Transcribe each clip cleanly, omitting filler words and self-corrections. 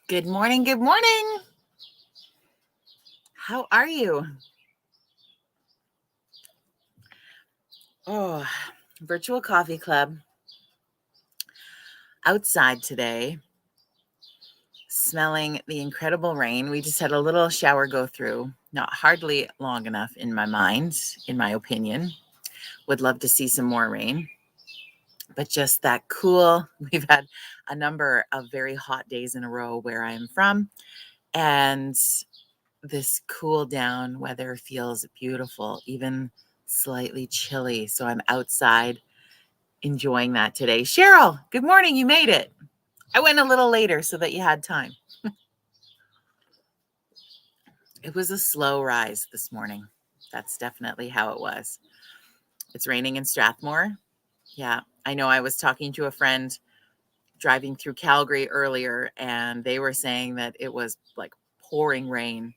Good morning. Good morning. How are you? Oh, virtual coffee club outside today, smelling the incredible rain. We just had a little shower go through, not hardly long enough in my mind, in my opinion. Would love to see some more rain, but just that cool. We've had a number of very hot days in a row where I'm from, and this cool down weather feels beautiful, even slightly chilly. So I'm outside enjoying that today. Cheryl, good morning. You made it. I went a little later so that you had time. It was a slow rise this morning. That's definitely how it was. It's raining in Strathmore. Yeah, I know. I was talking to a friend driving through Calgary earlier, and they were saying that it was like pouring rain.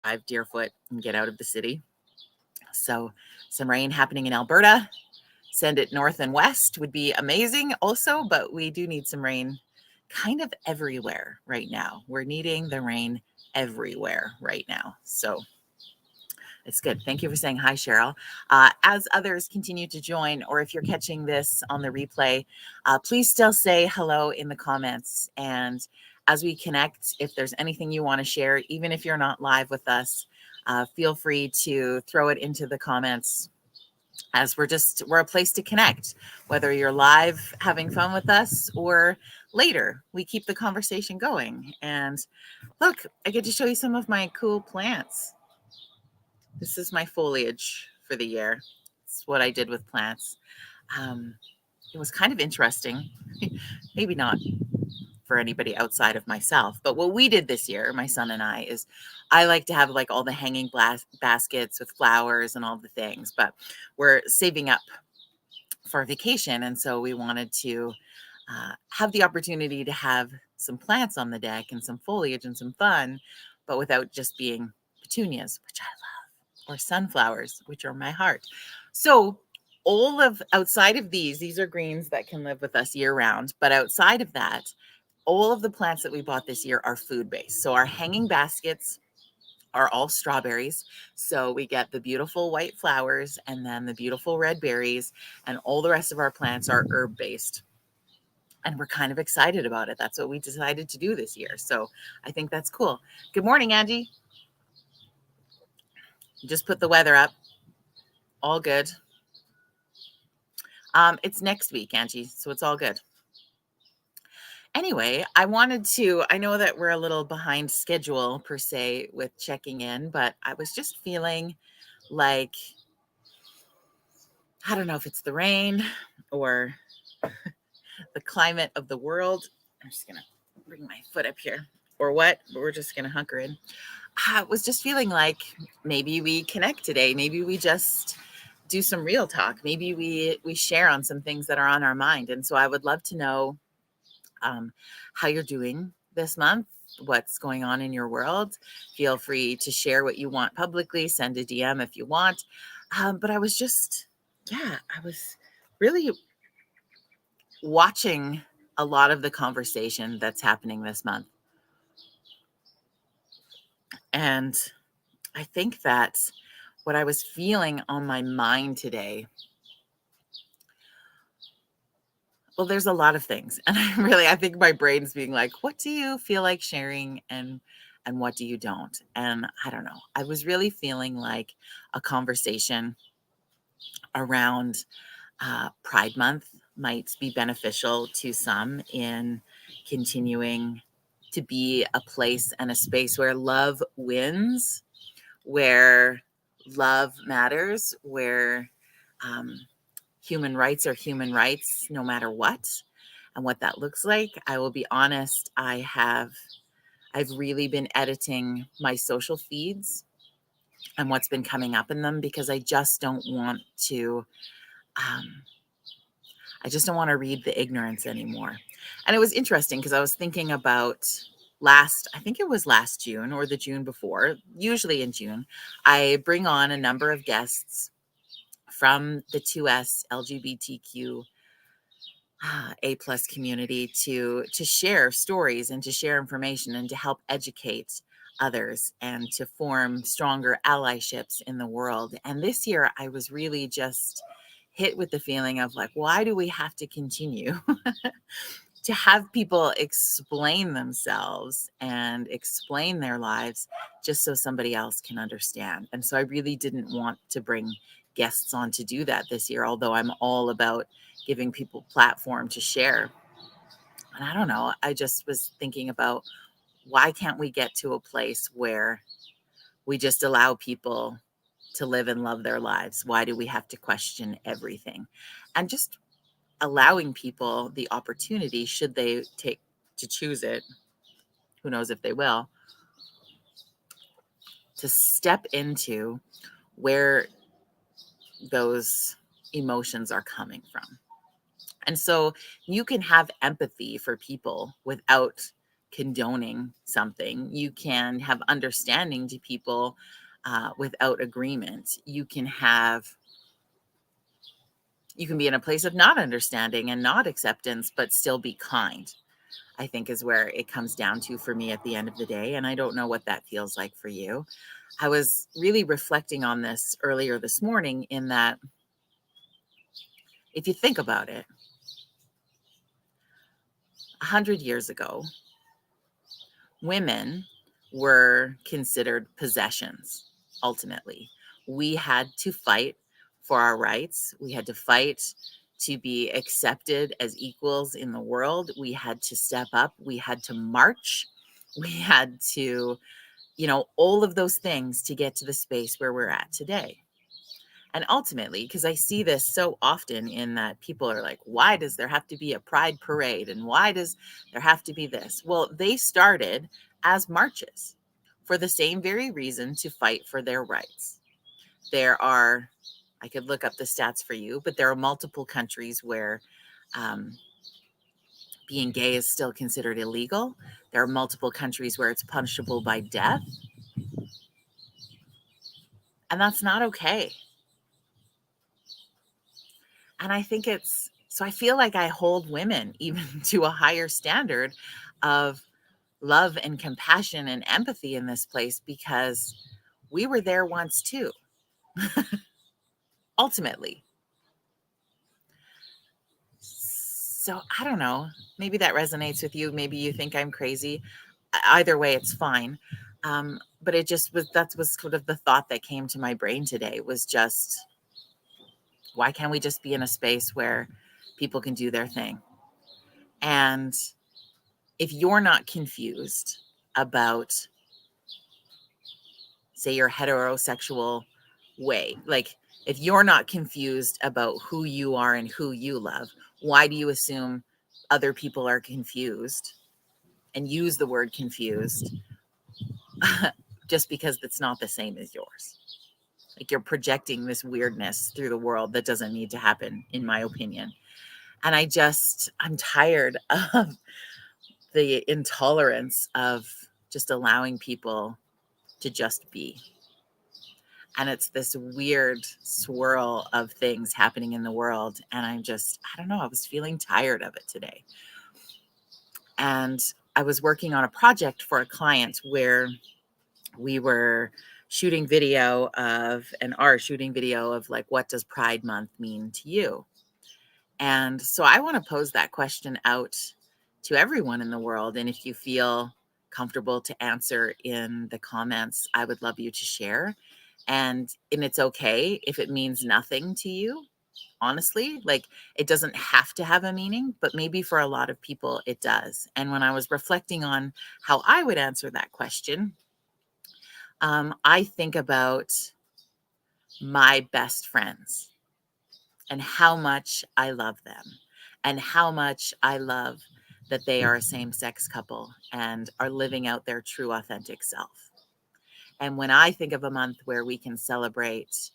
Drive Deerfoot and get out of the city. So, some rain happening in Alberta. Send it north and west would be amazing also, but we do need some rain kind of everywhere right now. We're needing the rain everywhere right now. So it's good. Thank you for saying hi, Cheryl. As others continue to join, or if you're catching this on the replay, please still say hello in the comments. And as we connect, if there's anything you want to share, even if you're not live with us, feel free to throw it into the comments, as we're a place to connect, whether you're live having fun with us or later we keep the conversation going. And look, I get to show you some of my cool plants. This is my foliage for the year. It's what I did with plants. um, it was kind of interesting. Maybe not for anybody outside of myself, but what we did this year, my son and I, is I like to have like all the hanging baskets with flowers and all the things, but we're saving up for a vacation. And so we wanted to have the opportunity to have some plants on the deck and some foliage and some fun, but without just being petunias, which I love, or sunflowers, which are my heart. So all of outside of these are greens that can live with us year round. But outside of that, all of the plants that we bought this year are food based. So our hanging baskets are all strawberries. So we get the beautiful white flowers and then the beautiful red berries, and all the rest of our plants are herb based. And we're kind of excited about it. That's what we decided to do this year. So I think that's cool. Good morning, Angie. Just put the weather up. All good. It's next week, Angie. So it's all good. Anyway, I know that we're a little behind schedule per se with checking in, but I was just feeling like, I don't know if it's the rain or the climate of the world. I'm just going to bring my foot up here, or what, but we're just going to hunker in. I was just feeling like maybe we connect today. Maybe we just do some real talk. Maybe we share on some things that are on our mind. And so I would love to know how you're doing this month, what's going on in your world. Feel free to share what you want publicly, send a DM if you want. But I was just, yeah, I was really watching a lot of the conversation that's happening this month. And I think that what I was feeling on my mind today, well, there's a lot of things. And I think my brain's being like, what do you feel like sharing and what do you don't? And I don't know. I was really feeling like a conversation around Pride Month might be beneficial to some in continuing to be a place and a space where love wins, where love matters, where human rights are human rights no matter what, and what that looks like. I will be honest, I've really been editing my social feeds and what's been coming up in them, because I just don't want to um, read the ignorance anymore. And it was interesting because I was thinking about I think it was last June or the June before, usually in June, I bring on a number of guests from the 2S LGBTQ A plus community to share stories and to share information and to help educate others and to form stronger allyships in the world. And this year I was really just hit with the feeling of like, why do we have to continue to have people explain themselves and explain their lives just so somebody else can understand? And so I really didn't want to bring guests on to do that this year, although I'm all about giving people platform to share. And I don't know, I just was thinking about, why can't we get to a place where we just allow people to live and love their lives? Why do we have to question everything? And just allowing people the opportunity, should they take to choose it, who knows if they will, to step into where those emotions are coming from. And so you can have empathy for people without condoning something. You can have understanding to people without agreement. You can be in a place of not understanding and not acceptance, but still be kind, I think is where it comes down to for me at the end of the day. And I don't know what that feels like for you. I was really reflecting on this earlier this morning, in that if you think about it, 100 years ago, women were considered possessions. Ultimately, we had to fight for our rights. We had to fight to be accepted as equals in the world. We had to step up. We had to march. We had to, all of those things to get to the space where we're at today. And ultimately, because I see this so often, in that people are like, why does there have to be a pride parade? And why does there have to be this? Well, they started as marches for the same very reason, to fight for their rights. There are, I could look up the stats for you, but there are multiple countries where um, being gay is still considered illegal. There are multiple countries where it's punishable by death. And that's not okay. And I think so I feel like I hold women even to a higher standard of love and compassion and empathy in this place, because we were there once too, ultimately. So I don't know. Maybe that resonates with you. Maybe you think I'm crazy. Either way, it's fine. But that was sort of the thought that came to my brain today, was just, why can't we just be in a space where people can do their thing? And if you're not confused about, say, your heterosexual way, like if you're not confused about who you are and who you love, why do you assume other people are confused and use the word confused just because it's not the same as yours? Like, you're projecting this weirdness through the world that doesn't need to happen, in my opinion. And I'm tired of the intolerance of just allowing people to just be. And it's this weird swirl of things happening in the world. And I don't know, I was feeling tired of it today. And I was working on a project for a client where we were shooting video of, and are shooting video of, like, what does Pride Month mean to you? And so I want to pose that question out to everyone in the world. And if you feel comfortable to answer in the comments, I would love you to share. And it's okay if it means nothing to you, honestly. Like, it doesn't have to have a meaning, but maybe for a lot of people it does. And when I was reflecting on how I would answer that question, I think about my best friends and how much I love them, and how much I love that they are a same-sex couple and are living out their true authentic self. And when I think of a month where we can celebrate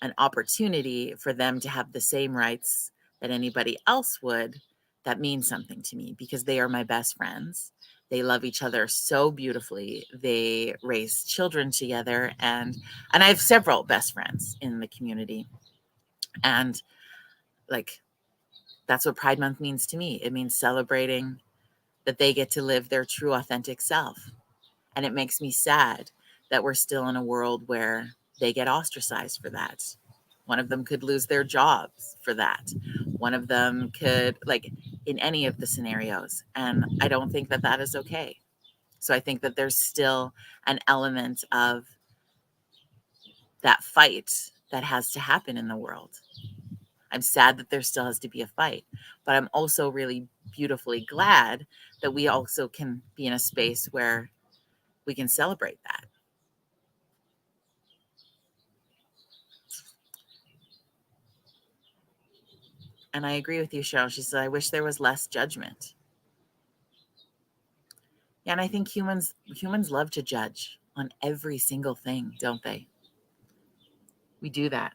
an opportunity for them to have the same rights that anybody else would, that means something to me, because they are my best friends. They love each other so beautifully. They raise children together, and I have several best friends in the community. And, like, That's what Pride Month means to me. It means celebrating that they get to live their true, authentic self. And it makes me sad that we're still in a world where they get ostracized for that. One of them could lose their jobs for that. One of them could, like, in any of the scenarios. And I don't think that that is okay. So I think that there's still an element of that fight that has to happen in the world. I'm sad that there still has to be a fight, but I'm also really beautifully glad that we also can be in a space where we can celebrate that. And I agree with you, Cheryl. She said, I wish there was less judgment. Yeah, and I think humans love to judge on every single thing, don't they? We do that.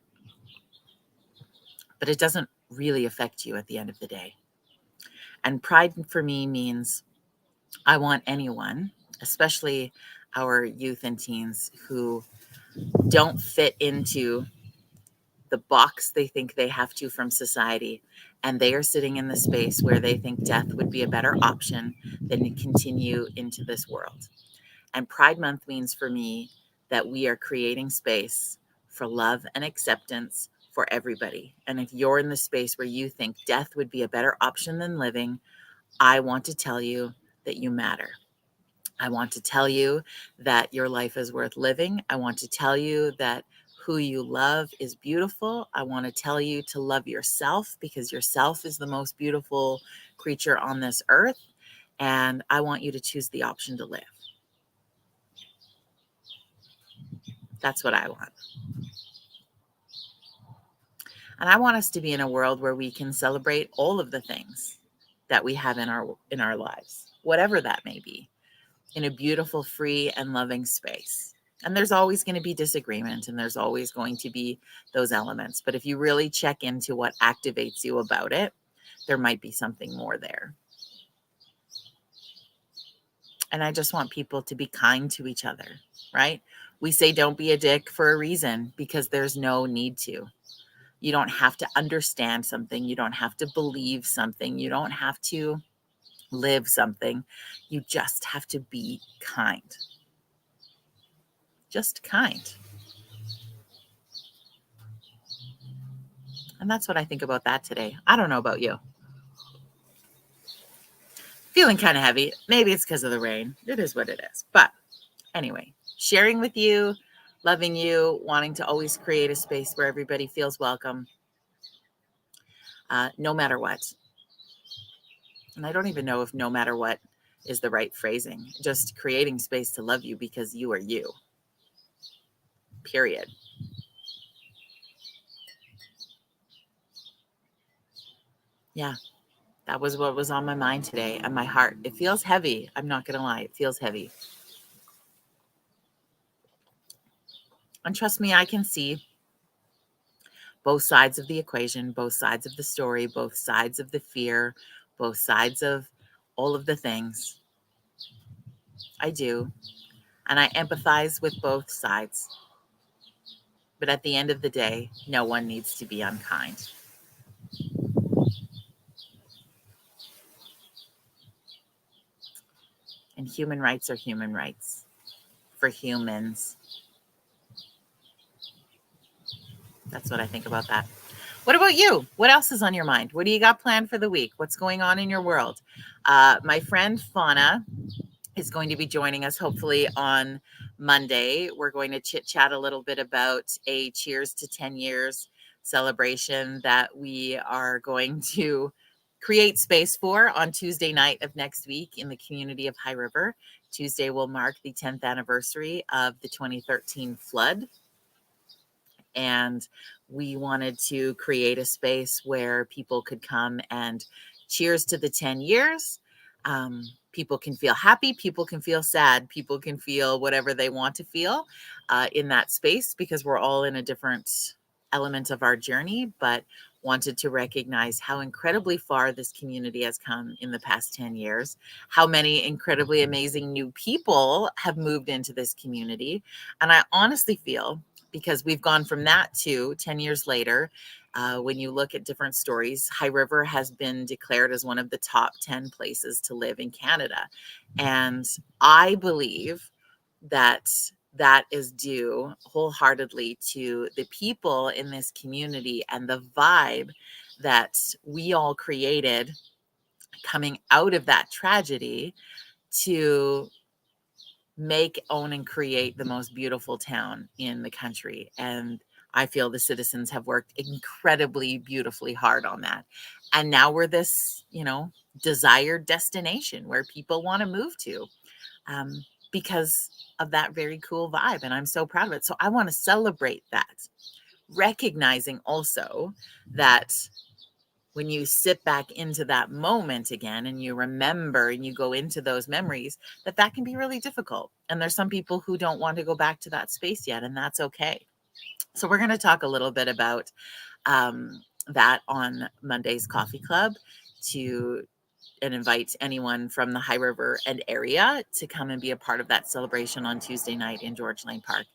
But it doesn't really affect you at the end of the day. And pride for me means I want anyone, especially our youth and teens who don't fit into the box they think they have to from society, and they are sitting in the space where they think death would be a better option than to continue into this world. And Pride Month means for me that we are creating space for love and acceptance for everybody. And if you're in the space where you think death would be a better option than living, I want to tell you that you matter. I want to tell you that your life is worth living. I want to tell you that who you love is beautiful. I want to tell you to love yourself because yourself is the most beautiful creature on this earth. And I want you to choose the option to live. That's what I want. And I want us to be in a world where we can celebrate all of the things that we have in our lives, whatever that may be, in a beautiful, free, and loving space. And there's always going to be disagreement and there's always going to be those elements. But if you really check into what activates you about it, there might be something more there. And I just want people to be kind to each other, right? We say don't be a dick for a reason because there's no need to. You don't have to understand something. You don't have to believe something. You don't have to live something. You just have to be kind. Just kind. And that's what I think about that today. I don't know about you. Feeling kind of heavy. Maybe it's because of the rain. It is what it is. But anyway, sharing with you, loving you, wanting to always create a space where everybody feels welcome, no matter what. And I don't even know if no matter what is the right phrasing. Just creating space to love you because you are you. Period. Yeah, that was what was on my mind today and my heart. It feels heavy. I'm not going to lie. It feels heavy. And trust me, I can see both sides of the equation, both sides of the story, both sides of the fear, both sides of all of the things. I do. And I empathize with both sides. But at the end of the day, no one needs to be unkind. And human rights are human rights for humans. That's what I think about that. What about you? What else is on your mind? What do you got planned for the week? What's going on in your world? My friend Fauna is going to be joining us hopefully on Monday. We're going to chit chat a little bit about a Cheers to 10 years celebration that we are going to create space for on Tuesday night of next week in the community of High River. Tuesday will mark the 10th anniversary of the 2013 flood. And we wanted to create a space where people could come and cheers to the 10 years. People can feel happy, people can feel sad, people can feel whatever they want to feel in that space because we're all in a different element of our journey, but wanted to recognize how incredibly far this community has come in the past 10 years, how many incredibly amazing new people have moved into this community. And I honestly feel because we've gone from that to 10 years later. When you look at different stories, High River has been declared as one of the top 10 places to live in Canada. And I believe that that is due wholeheartedly to the people in this community and the vibe that we all created coming out of that tragedy to make, own, and create the most beautiful town in the country. And I feel the citizens have worked incredibly beautifully hard on that. And now we're this, desired destination where people want to move to, because of that very cool vibe. And I'm so proud of it. So I want to celebrate that, recognizing also that when you sit back into that moment again and you remember and you go into those memories, that can be really difficult. And there's some people who don't want to go back to that space yet, and that's okay. So we're going to talk a little bit about that on Monday's Coffee Club, and invite anyone from the High River and area to come and be a part of that celebration on Tuesday night in George Lane Park.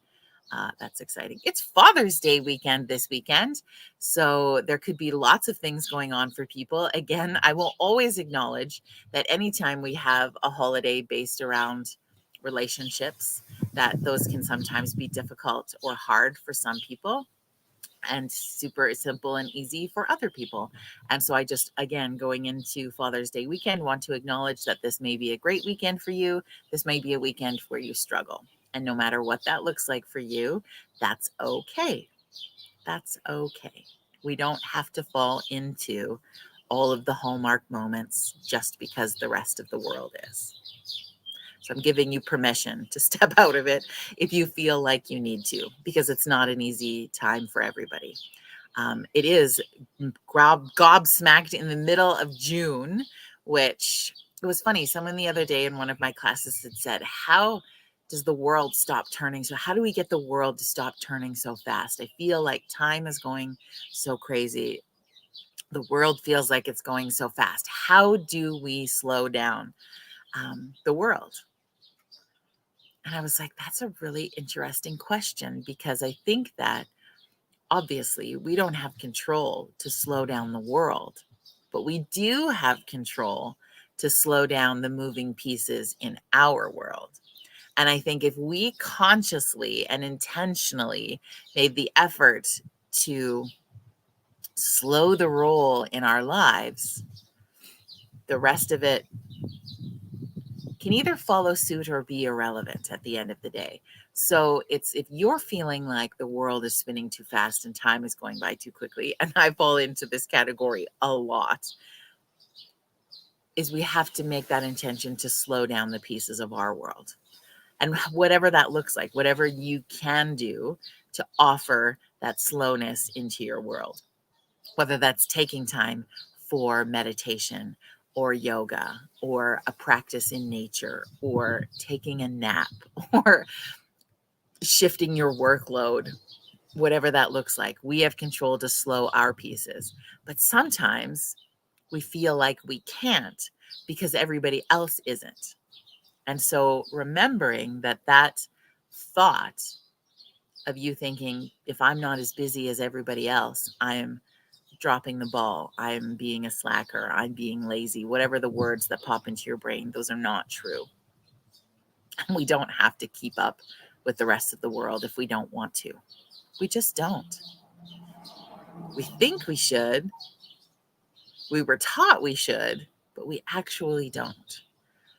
That's exciting. It's Father's Day weekend this weekend. So there could be lots of things going on for people. Again, I will always acknowledge that anytime we have a holiday based around relationships, that those can sometimes be difficult or hard for some people and super simple and easy for other people. And so I just, again, going into Father's Day weekend, want to acknowledge that this may be a great weekend for you. This may be a weekend where you struggle. And no matter what that looks like for you, that's okay. That's okay. We don't have to fall into all of the Hallmark moments just because the rest of the world is. So I'm giving you permission to step out of it if you feel like you need to, because it's not an easy time for everybody. It is gobsmacked in the middle of June, which it was funny. Someone the other day in one of my classes had said, how does the world stop turning? So how do we get the world to stop turning so fast? I feel like time is going so crazy. The world feels like it's going so fast. How do we slow down the world? And I was like, that's a really interesting question, because I think that obviously we don't have control to slow down the world, but we do have control to slow down the moving pieces in our world. And I think if we consciously and intentionally made the effort to slow the roll in our lives, the rest of it can either follow suit or be irrelevant at the end of the day. So it's, if you're feeling like the world is spinning too fast and time is going by too quickly, and I fall into this category a lot, is we have to make that intention to slow down the pieces of our world. And whatever that looks like, whatever you can do to offer that slowness into your world, whether that's taking time for meditation or yoga or a practice in nature or taking a nap or shifting your workload, whatever that looks like. We have control to slow our pieces. But sometimes we feel like we can't because everybody else isn't. And so remembering that thought of you thinking, if I'm not as busy as everybody else, I'm dropping the ball, I'm being a slacker, I'm being lazy, whatever the words that pop into your brain, those are not true. We don't have to keep up with the rest of the world if we don't want to. We just don't. We think we should. We were taught we should, but we actually don't.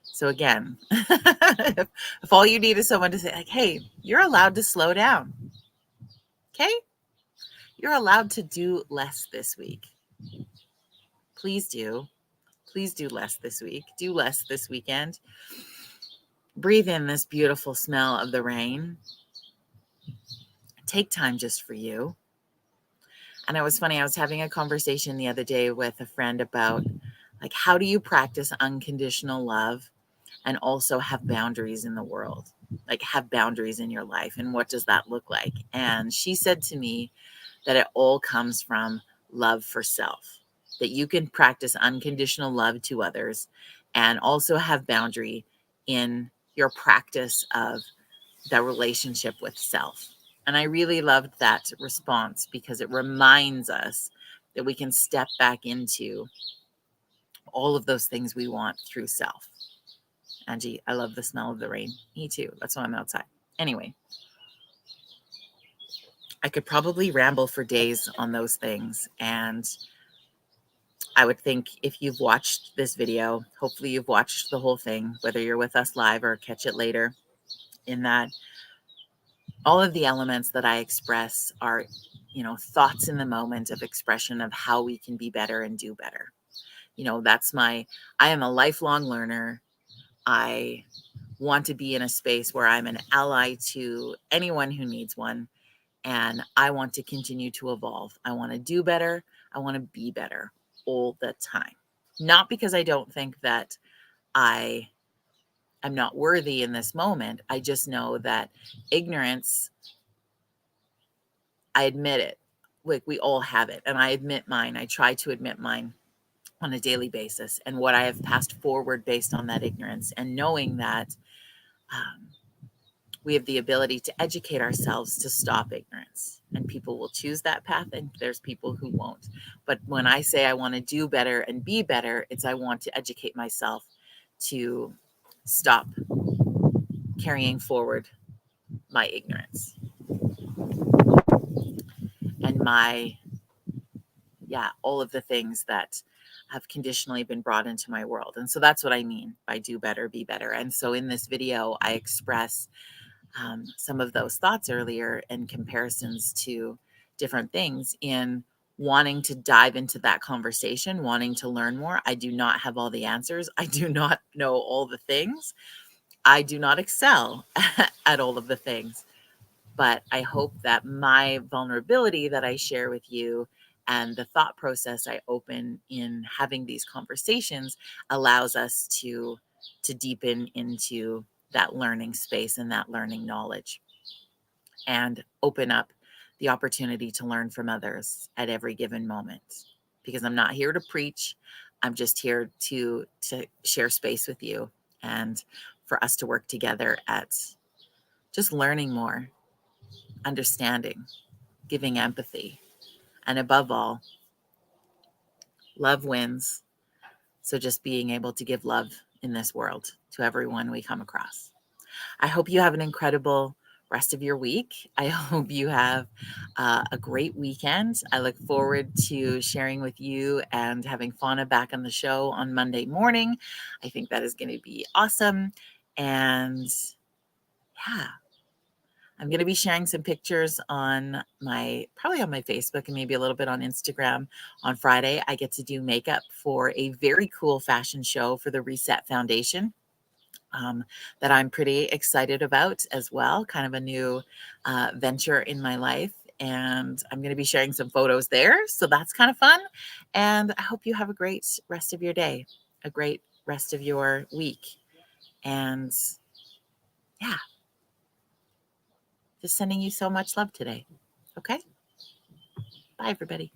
So again, if all you need is someone to say, like, hey, you're allowed to slow down. Okay? You're allowed to do less this week. Please do. Please do less this week. Do less this weekend. Breathe in this beautiful smell of the rain. Take time just for you. And it was funny, I was having a conversation the other day with a friend about, like, how do you practice unconditional love and also have boundaries in the world? Like, have boundaries in your life, and what does that look like? And she said to me that it all comes from love for self, that you can practice unconditional love to others and also have boundary in your practice of the relationship with self. And I really loved that response because it reminds us that we can step back into all of those things we want through self. Angie, I love the smell of the rain. Me too. That's why I'm outside. Anyway, I could probably ramble for days on those things. And I would think if you've watched this video, hopefully you've watched the whole thing, whether you're with us live or catch it later, in that all of the elements that I express are, thoughts in the moment of expression of how we can be better and do better. I am a lifelong learner. I want to be in a space where I'm an ally to anyone who needs one. And I want to continue to evolve. I want to do better. I want to be better all the time. Not because I don't think that I am not worthy in this moment. I just know that ignorance, I admit it. Like we all have it. And I admit mine. I try to admit mine on a daily basis and what I have passed forward based on that ignorance, and knowing that we have the ability to educate ourselves to stop ignorance, and people will choose that path and there's people who won't. But when I say I want to do better and be better, it's I want to educate myself to stop carrying forward my ignorance and all of the things that have conditionally been brought into my world. And so that's what I mean by do better, be better. And so in this video, I express some of those thoughts earlier and comparisons to different things in wanting to dive into that conversation, wanting to learn more. I do not have all the answers. I do not know all the things. I do not excel at all of the things. But I hope that my vulnerability that I share with you and the thought process I open in having these conversations allows us to deepen into that learning space and that learning knowledge, and open up the opportunity to learn from others at every given moment. Because I'm not here to preach. I'm just here to share space with you and for us to work together at just learning more, understanding, giving empathy, and above all, love wins. So just being able to give love in this world to everyone we come across. I hope you have an incredible rest of your week. I hope you have a great weekend. I look forward to sharing with you and having Fauna back on the show on Monday morning. I think that is going to be awesome. And yeah, I'm going to be sharing some pictures on probably on my Facebook and maybe a little bit on Instagram. On Friday, I get to do makeup for a very cool fashion show for the Reset Foundation. That I'm pretty excited about as well, kind of a new venture in my life. And I'm going to be sharing some photos there. So that's kind of fun. And I hope you have a great rest of your day, a great rest of your week. And yeah, just sending you so much love today. Okay. Bye, everybody.